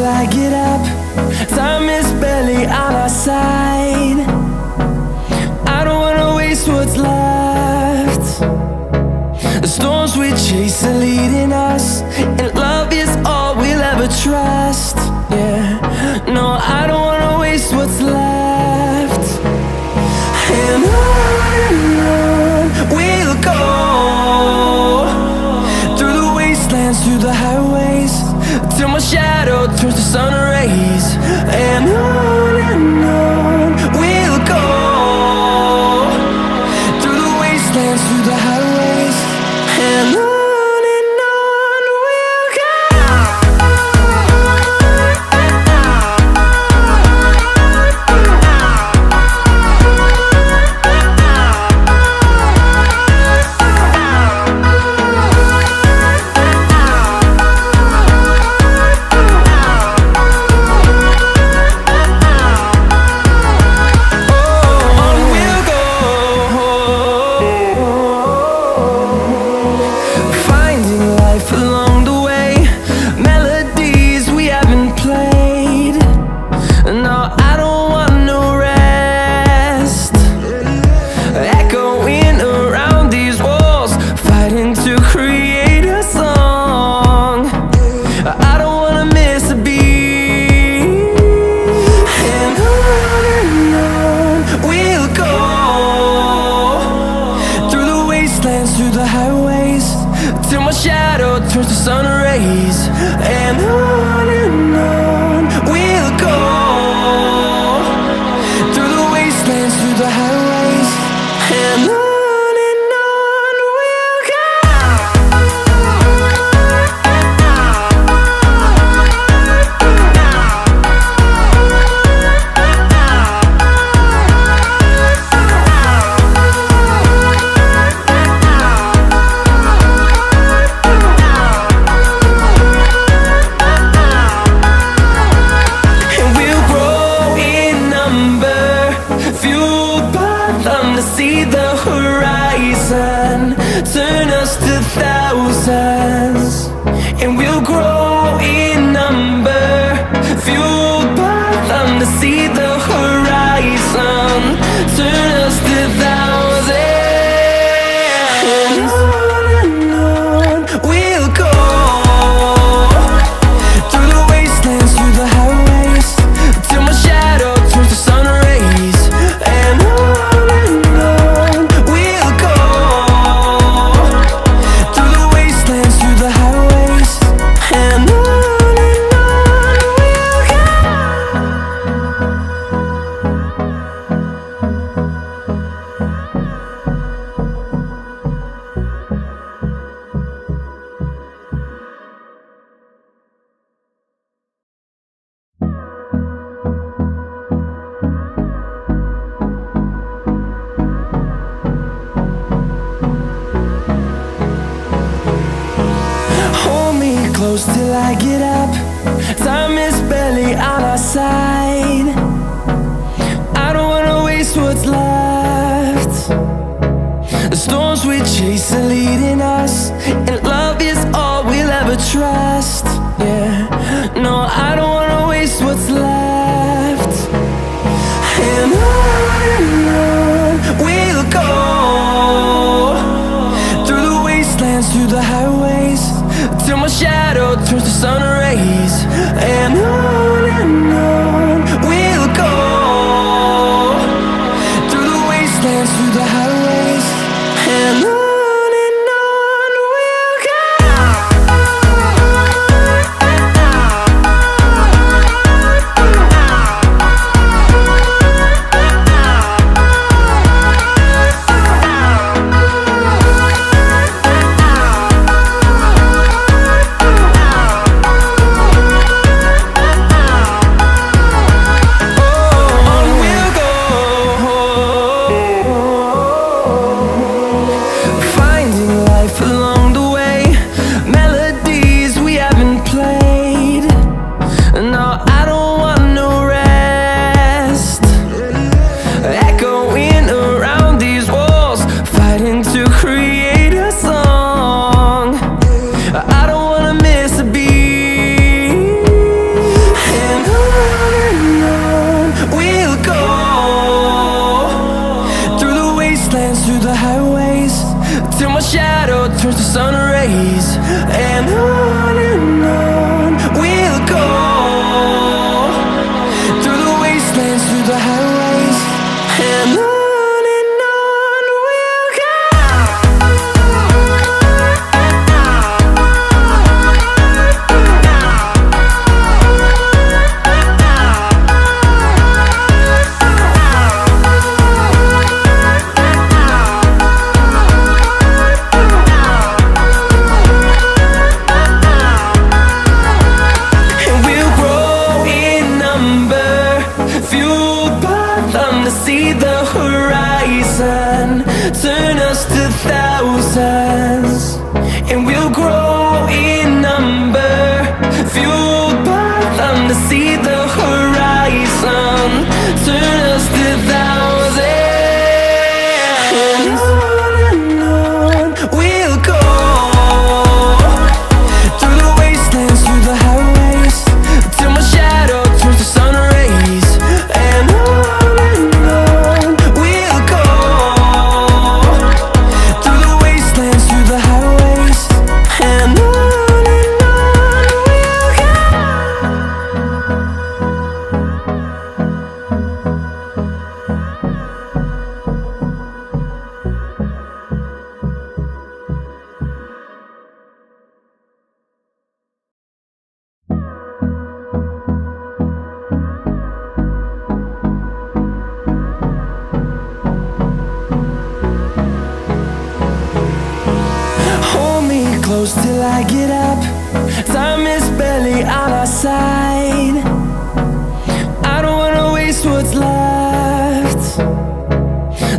till I get up. Time is barely on our side. I don't wanna waste what's left. The storms we chase are leading us, and love is all we'll ever trust. Yeah, no, I don't wanna waste what's left. And on we'll go, through the wastelands, through the highways, till my shadow turns to sun rays. And on we'll go, through the wastelands, through the highways, and on. Through the highways, till my shadow turns to sun rays. And on we'll go, through the wastelands, through the highways, and on. See the horizon turn us to thousands, and we'll grow in number, fueled by them. To see the horizon turn us to thousands, and on we'll go, through the wastelands, through the highways, till my shadow turns to sun rays. And close till I get up. Time is barely on our side. I don't wanna waste what's left. The storms we chase are leading us, and love is all we'll ever trust. Yeah, no, I don't wanna waste what's left. And on we'll go, through the wastelands, through the highways, till my shadow turns to sun rays. And on we'll them to see the horizon, turn us to thousands, and we'll grow in number, fueled by them to see the horizon, turn us to thousands, and on we'll go, through the wastelands, through the highways, till my shadow turns to sun rays, and on we'll go, through the wastelands, through the highways, and on we'll go. Hold me close till I get up. Time is barely on our side. I don't wanna waste what's left.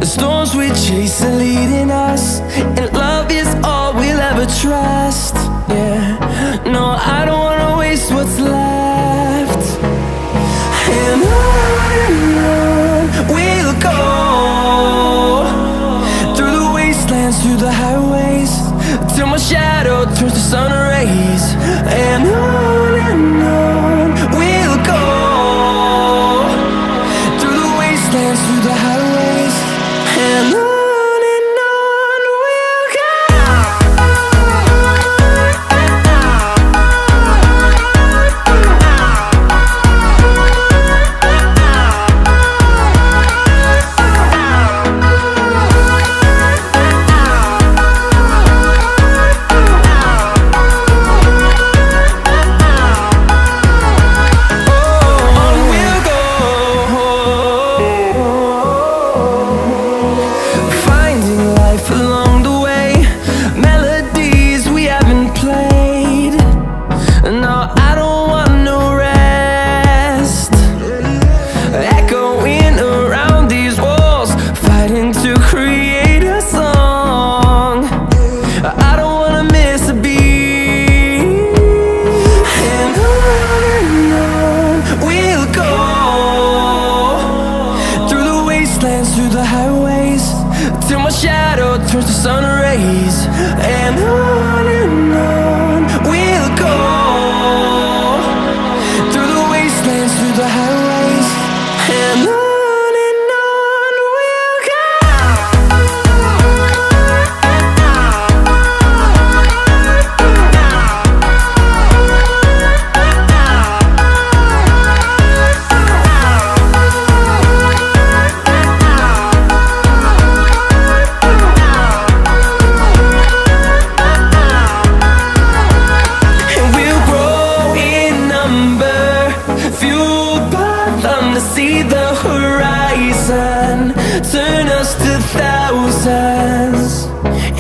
The storms we chase are leading us, and love is all we'll ever trust. Yeah, no, I don't wanna waste what's left. And on we'll go, through the wastelands, through the highways, till my shadow turns to sun rays, and on we'll go, through the wastelands, through the highways, and on we'll go. Through the highways, till my shadow turns to sun rays, and on we'll go, through the wastelands, through the highways, and on we'll go. To see the horizon, turn us to thousands,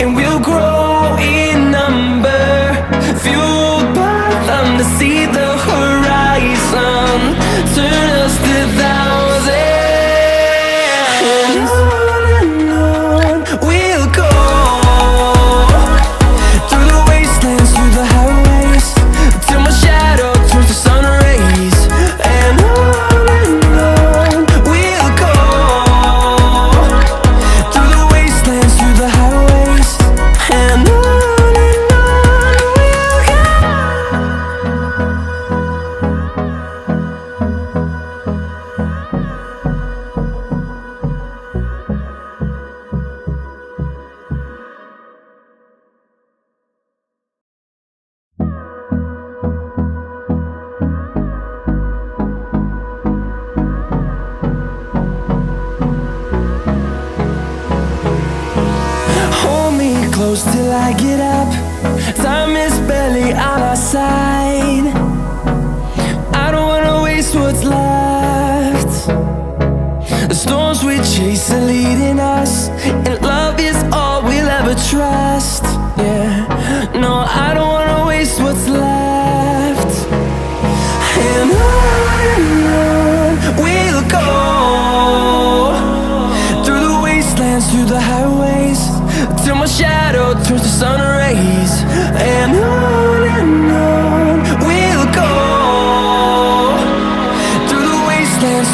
and we'll grow in number, fueled by them to see the horizon, turn us to thousands, and on we'll go, through the wastelands, through the highways, till my shadow turns to sun rays, and on we'll go, through the wastelands, through the highways, and on we'll go. Hold me close till I get up. Time is barely on our side. I don't wanna waste what's left. The storms we chase are leading us, and love is all we'll ever trust. Yeah, no, I don't wanna waste what's left. And on we'll go,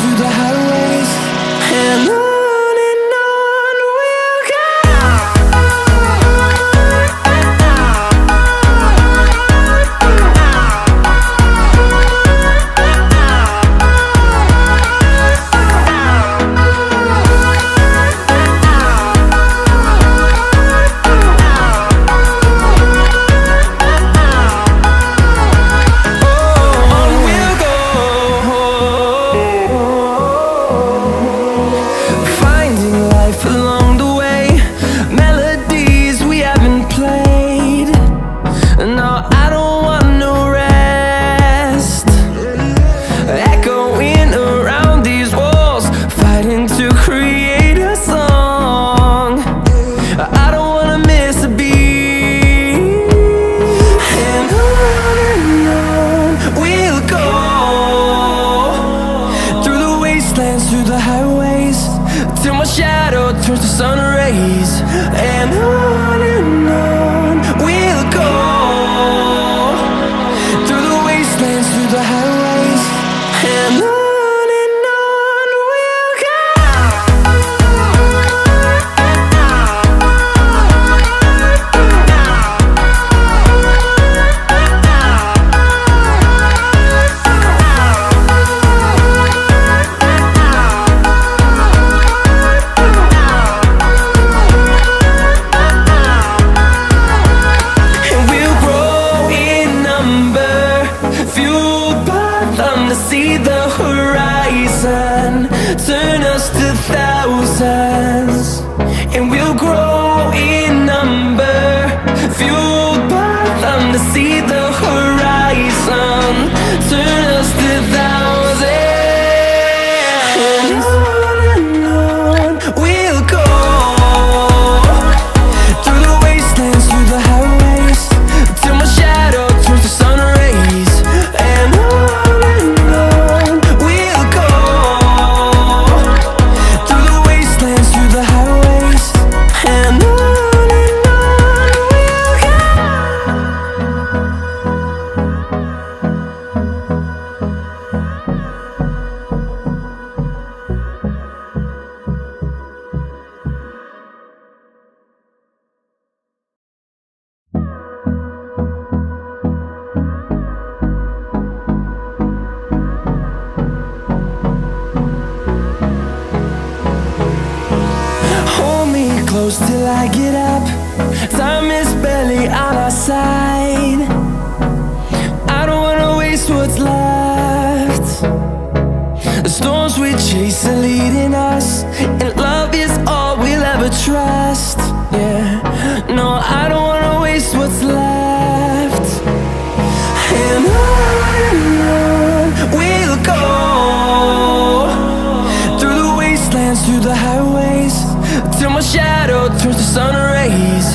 through the highways, and on we'll go. Along the way, melodies we haven't played. No, I don't want no rest. Echoing around these walls, fighting to create a song. I don't wanna miss a beat. And on we'll go, through the wastelands, through the highways, till my shadow turns to sun rays. And on we'll go, through the wastelands, through the highways, and on we'll go. See the horizon, turn us to thousands, and we'll grow in number, fueled by them to see the horizon, turn us to thousands, and on we'll go, through the wastelands, through the highways, till my shadow turns to sun rays. And close till I get up. Time is barely on our side. I don't wanna waste what's left. The storms we chase are leading us, and love is all we'll ever trust. Yeah, no, I don't wanna waste what's left. And on we'll go, through the wastelands, through the highways, till my shadow turns to sun rays.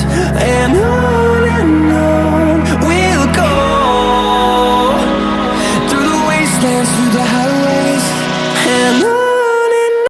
And on